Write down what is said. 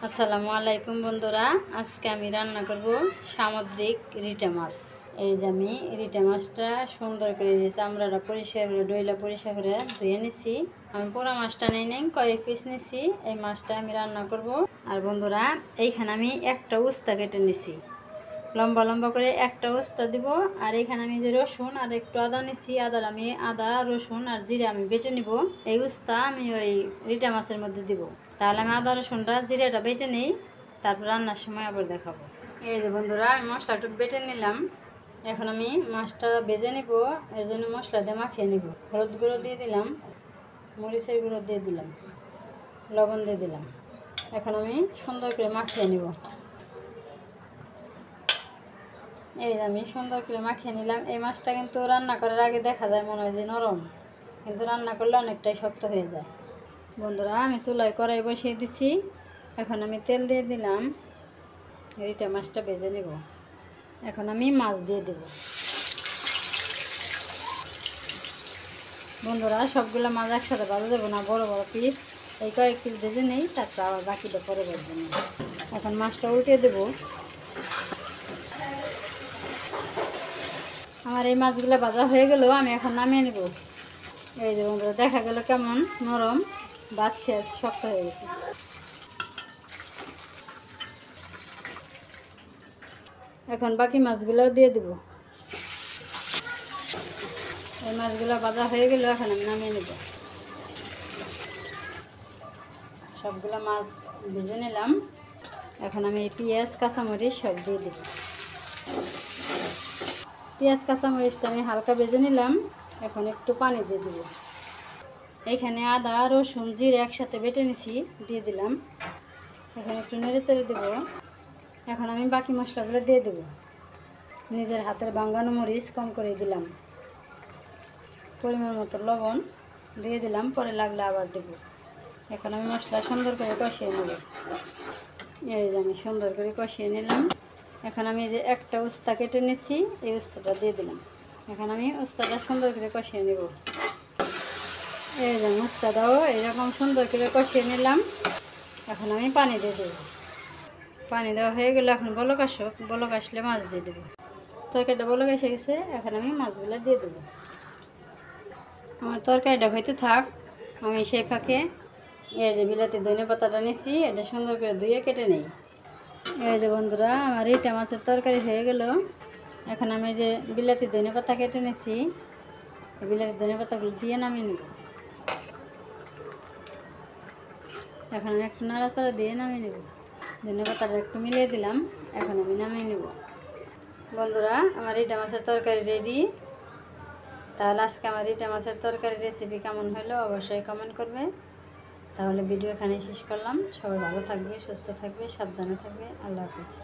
আসসালামু আলাইকুম বন্ধুরা, আজকে আমি রান্না করব সামুদ্রিক রিটা মাছ। এই যে আমি রিটা মাছটা সুন্দর করে দিয়েছি, আমরাটা পরিষ্কার করে ডইলা পরিষ্কার করে ধুয়ে নিছি। আমি পুরো মাছটা নিয়ে নেই, কয়েক পিস নিছি। এই মাছটা আমি রান্না করব। আর বন্ধুরা, এইখানে আমি একটা উস্তা কেটে নিছি, লম্বা লম্বা করে একটা উস্তা দিব। আর এখানে আমি যে রসুন আর একটু আদা নিছি, আদা রসুন আর জিরা আমি বেটে নিব। এই উস্তা আমি ওই রিটা মাছের মধ্যে দিব। তাহলে আমি আদা রসুনটা জিরাটা বেটে নিই, তারপর রান্নার সময় আবার দেখাবো। এই যে বন্ধুরা, আমি মশলাটা বেটে নিলাম। এখন আমি মাছটা ভেজে নিব, এর জন্য মশলা দিয়ে মাখিয়ে নিব। হলুদ গুঁড়ো দিয়ে দিলাম, মরিচের গুঁড়ো দিয়ে দিলাম, লবণ দিয়ে দিলাম। এখন আমি সুন্দর করে মাখিয়ে নিব। এই যে আমি সুন্দর করে মাখিয়ে নিলাম। এই মাছটা কিন্তু রান্না করার আগে দেখা যায় মনে হয় যে নরম, কিন্তু রান্না করলে অনেকটাই শক্ত হয়ে যায়। বন্ধুরা, আমি চুলায় কড়াই বসিয়ে দিছি। এখন আমি তেল দিয়ে দিলাম, রিটা মাছটা ভেজে নেব। এখন আমি মাছ দিয়ে দেব। বন্ধুরা, সবগুলো মাছ একসাথে ভাজা যাবে না, বড় বড় পিস। এই কয়েক পিস ভেজে নেই, তারপর আবার বাকিটা পরে ভেজে নেই। এখন মাছটা উল্টে দেব। আমার এই মাছগুলো ভাজা হয়ে গেল, আমি এখন নামিয়ে নেব। এই যে বন্ধুরা, দেখা গেল কেমন নরম, বাচ্চা শক্ত হয়ে গেছে। এখন বাকি মাছগুলো দিয়ে দেব। এই মাছগুলো ভাজা হয়ে গেল, এখন আমি নামিয়ে নেব। সবগুলো মাছ ভেজে নিলাম। এখন আমি পেঁয়াজ কাঁচামরিচ সব দিয়ে দেব। পেঁয়াজ কাঁচামরিচটা আমি হালকা ভেজে নিলাম। এখন একটু পানি দিয়ে দেব। এইখানে আদা রসুন জিরে একসাথে বেটে নিছি, দিয়ে দিলাম। এখন একটু নেড়ে চেড়ে দেবো। এখন আমি বাকি মশলাগুলো দিয়ে দেব। নিজের হাতের বাঙ্গানো মরিচ কম করে দিলাম, পরিমাণ মতো লবণ দিয়ে দিলাম, পরে লাগলে আবার দেব। এখন আমি মশলা সুন্দর করে কষিয়ে নেব। এই যে আমি সুন্দর করে কষিয়ে নিলাম। এখন আমি যে একটা উস্তা কেটে নিচ্ছি, এই উস্তাটা দিয়ে দিলাম। এখন আমি উস্তাটা সুন্দর করে কষিয়ে নেব। এই যে উস্তাটাও এরকম সুন্দর করে কষিয়ে নিলাম। এখন আমি পানি দিয়ে দেব। পানি দেওয়া হয়ে গেলে এখন বলক আসুক, বলক আসলে মাছ দিয়ে দেবো। তরকারিটা বলক এসে গেছে, এখন আমি মাছগুলো দিয়ে দেবো। আমার তরকারিটা হইতে থাক, আমি সেই ফাঁকে এই যে বিলাতি ধনে পাতাটা নিচ্ছি, এটা সুন্দর করে ধুয়ে কেটে নেই। এই যে বন্ধুরা, আমার রিটা মাছের তরকারি হয়ে গেল। এখন আমি যে বিলাতি ধনে পাতা কেটে নিচ্ছি, বিলাতি ধনে পাতাগুলো দিয়ে নামিয়ে নেব। এখন আমি একটু নাড়াচাড়া দিয়ে নামিয়ে নেব। ধনে পাতাটা একটু মিলিয়ে দিলাম। এখন আমি নামিয়ে নেব। বন্ধুরা, আমার রিটা মাছের তরকারি রেডি। তাহলে আজকে আমার রিটা মাছের তরকারি রেসিপি কেমন হলো অবশ্যই কমেন্ট করবে। তাহলে ভিডিও এখানেই শেষ করলাম। সবাই ভালো থাকবে, সুস্থ থাকবে, সাবধানে থাকবে। আল্লাহ হাফিজ।